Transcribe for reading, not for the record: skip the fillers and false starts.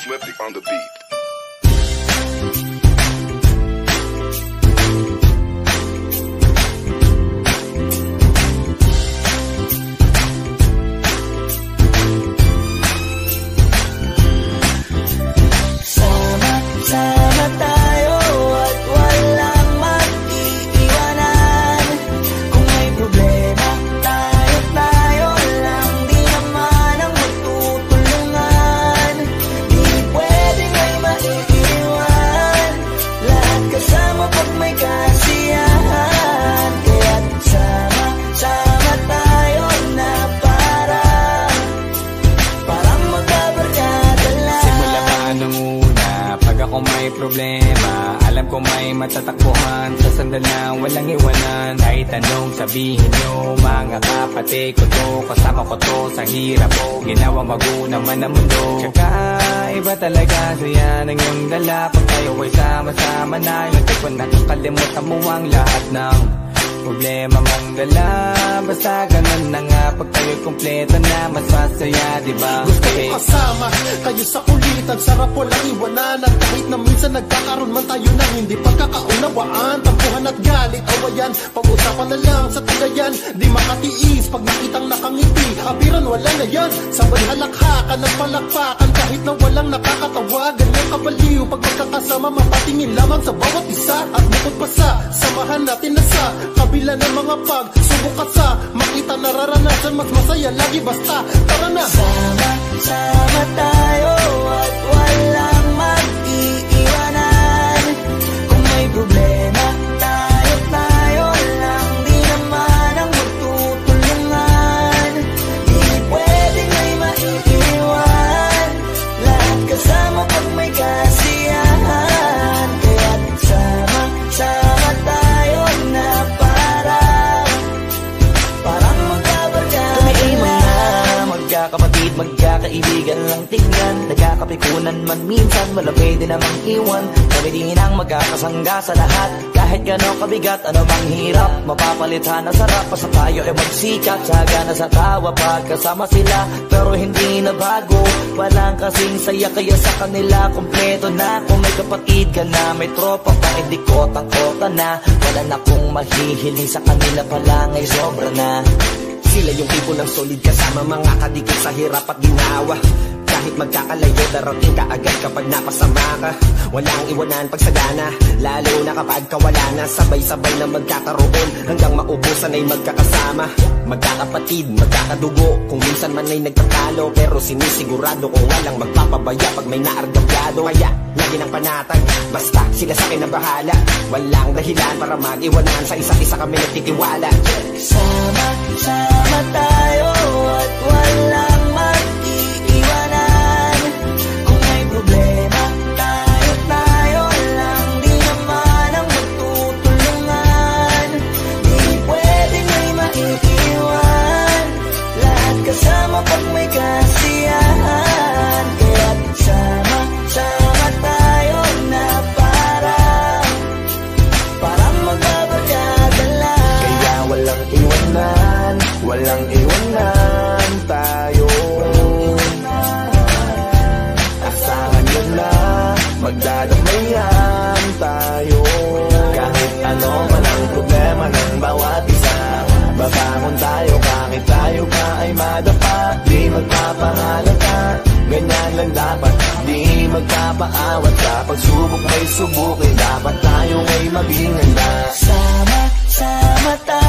Flippy on the beat. Sama tayo at walang mag-iiwanan. Kung may problema, tayo lang, di naman ang magtutulungan. Di pwedeng may maiiwan, lahat kasama pag may kasiyahan. Kaya't sama tayo na parang magkabarkada lang. Simula pa nung pag ako may problema, alam ko may matatakbuhan. Sa sandalang walang iwanan. Kahit anong sabihin nyo, mga kapatid ko to, kasama ko to sa hirap ko. Ginawang bago naman ang mundo. Tsaka iba talaga saya ng iyong dala. Pag tayo ay sama-sama na, yung tipon nakakalimutan mo ang lahat ng problema mong dala. Basta ganun na nga, pag tayo kompleto na, mas masaya, diba? Gusto ko kasama kayo sa kulitan, sarap walang iwanan. At kahit na minsan nagkakaroon man tayo ng hindi pagkakaunawaan, tampuhan at galit, awayan, pag-usapan na lang sa tagayan. Di makatiis pag nakitang nakangiti, abiran wala na yan. Sabay halakhakan ng palakpakan, kahit na walang nakakatawa. Ganyan kabaliw pag magkakasama, mapatingin lamang sa bawat isa. At bukod pa sa samahan natin na sa kabila ng mga pagsubok at sa makita nararanasan, mas masaya lagi basta tara na. Sama tayo at walang mag-iiwanan. Kung may problema, tayo lang, di naman ang magtutulungan. Di pwedeng may maiiwan, lahat kasama pag may kasiyahan. Kaya't sama tayo na parang magkabarkada lang. Magkakapatid, magkakaibigan lang tingnan. Nagkakapikunan man minsan, wala pwede namang iwan. Kami din ang magkakasangga sa lahat. Kahit gano'ng kabigat, ano bang hirap, mapapalitan na sarap. Basta tayo ay magsikat, tsaga na sa tawa pagkasama sila. Pero hindi na bago, walang kasing saya. Kaya sa kanila, kompleto na. Kung may kapatid ka na, may tropa pa, hindi kotang-kota na. Wala na kong mahihiling sa kanila pa lang ay sobra na. Sila yung tipo ng solid kasama, mga kadikit sa hirap at ginawa. Kahit magkakalayo, darating ka agad kapag napasama ka. Walang iwanan pag sagana, lalo na kapag kawala na. Sabay-sabay na magkakaroon, hanggang maubusan ay magkakasama. Magkakapatid, magkakadugo, kung minsan man ay nagtatalo. Pero sinisigurado kung walang magpapabaya pag may naargabyado. Kaya lagi ng panatag, basta sila sa akin na bahala. Walang dahilan para mag-iwanan, sa isa't isa kami nagtitiwala. Sama tayo at walang mag-iiwanan. Kung may problema, tayo lang, di naman ang magtutulungan. Di pwedeng may maiiwan, lahat kasama pag may kasiyahan. Kaya't sama tayo na parang magbabarkada lang. Kaya walang iwanan tayo. Asahan nyo na, magdadamayan tayo. Kahit ano man ang problema ng bawat isa, babangon tayo kahit tayo pa ay madapa. Di magpapahalata, ganyan lang dapat. Di magpapaawat sa pagsubok may subok, dapat tayo ay maging handa. Sama tayo